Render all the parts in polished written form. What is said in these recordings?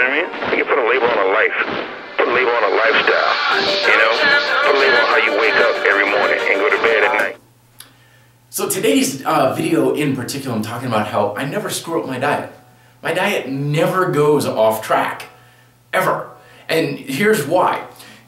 know what I mean? You can put a label on a life, put a label on a lifestyle, you know? Put a label on how you wake up every morning and go to bed at night. So today's video in particular, I'm talking about how I never screw up my diet. My diet never goes off track, ever. And here's why.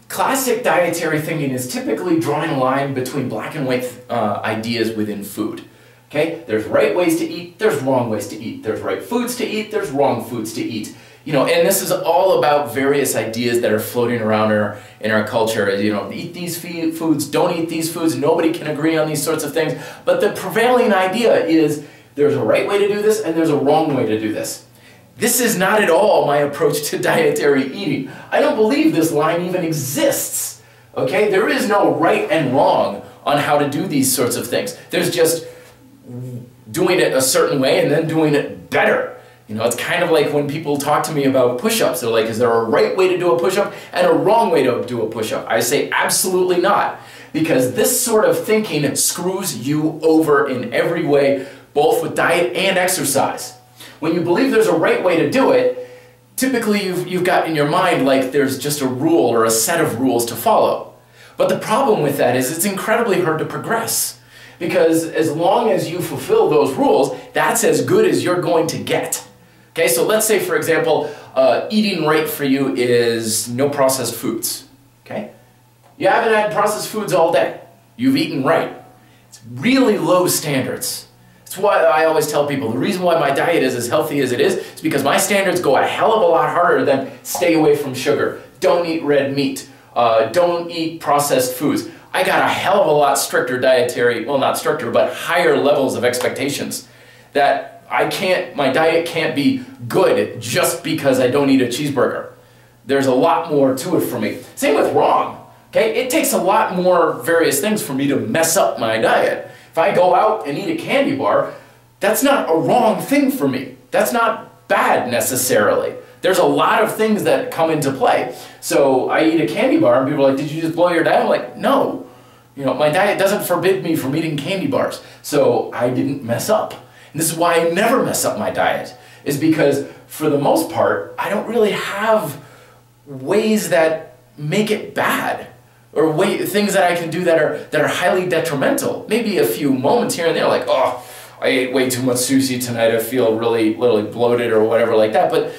Classic dietary thinking is typically drawing a line between black and white ideas within food. Okay? There's right ways to eat, there's wrong ways to eat. There's right foods to eat, there's wrong foods to eat. You know, and this is all about various ideas that are floating around in our culture. You know, eat these foods, don't eat these foods, nobody can agree on these sorts of things. But the prevailing idea is there's a right way to do this and there's a wrong way to do this. This is not at all my approach to dietary eating. I don't believe this line even exists. Okay? There is no right and wrong on how to do these sorts of things. There's just doing it a certain way and then doing it better. You know, it's kind of like when people talk to me about push-ups. They're like, is there a right way to do a push-up and a wrong way to do a push-up? I say, absolutely not. Because this sort of thinking screws you over in every way, both with diet and exercise. When you believe there's a right way to do it, typically you've got in your mind like there's just a rule or a set of rules to follow. But the problem with that is it's incredibly hard to progress. Because as long as you fulfill those rules, that's as good as you're going to get. Okay, so let's say, for example, eating right for you is no processed foods. Okay? You haven't had processed foods all day. You've eaten right. It's really low standards. That's why I always tell people the reason why my diet is as healthy as it is because my standards go a hell of a lot harder than stay away from sugar, don't eat red meat, don't eat processed foods. I got a hell of a lot stricter dietary, well, not stricter, but higher levels of expectations that my diet can't be good just because I don't eat a cheeseburger. There's a lot more to it for me. Same with wrong. Okay? It takes a lot more various things for me to mess up my diet. If I go out and eat a candy bar, that's not a wrong thing for me. That's not bad necessarily. There's a lot of things that come into play. So I eat a candy bar and people are like, did you just blow your diet? I'm like, no. You know, my diet doesn't forbid me from eating candy bars. So I didn't mess up. And this is why I never mess up my diet, is because for the most part, I don't really have ways that make it bad, or things that I can do that are highly detrimental. Maybe a few moments here and there, like, oh, I ate way too much sushi tonight, I feel really bloated or whatever like that. But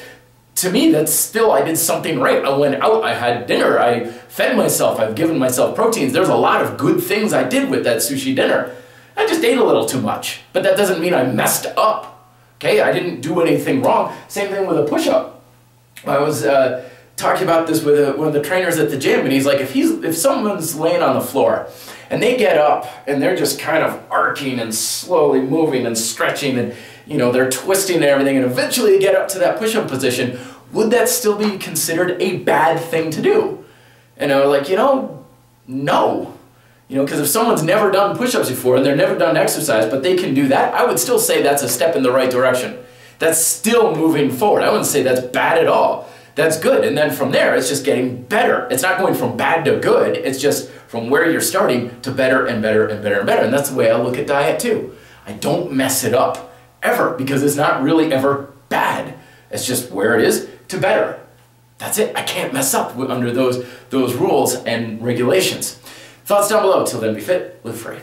to me, that's still, I did something right. I went out, I had dinner, I fed myself, I've given myself proteins. There's a lot of good things I did with that sushi dinner. I just ate a little too much, but that doesn't mean I messed up. Okay, I didn't do anything wrong. Same thing with a push-up. I was talking about this with one of the trainers at the gym, and he's like, if someone's laying on the floor and they get up and they're just kind of arcing and slowly moving and stretching and you know they're twisting and everything, and eventually they get up to that push-up position, would that still be considered a bad thing to do? And I was like, you know, no. You know, because if someone's never done push-ups before and they've never done exercise, but they can do that, I would still say that's a step in the right direction. That's still moving forward. I wouldn't say that's bad at all. That's good. And then from there, it's just getting better. It's not going from bad to good. It's just from where you're starting to better and better and better and better. And that's the way I look at diet too. I don't mess it up ever because it's not really ever bad. It's just where it is to better. That's it. I can't mess up under those rules and regulations. Thoughts down below. Till then, be fit, live free.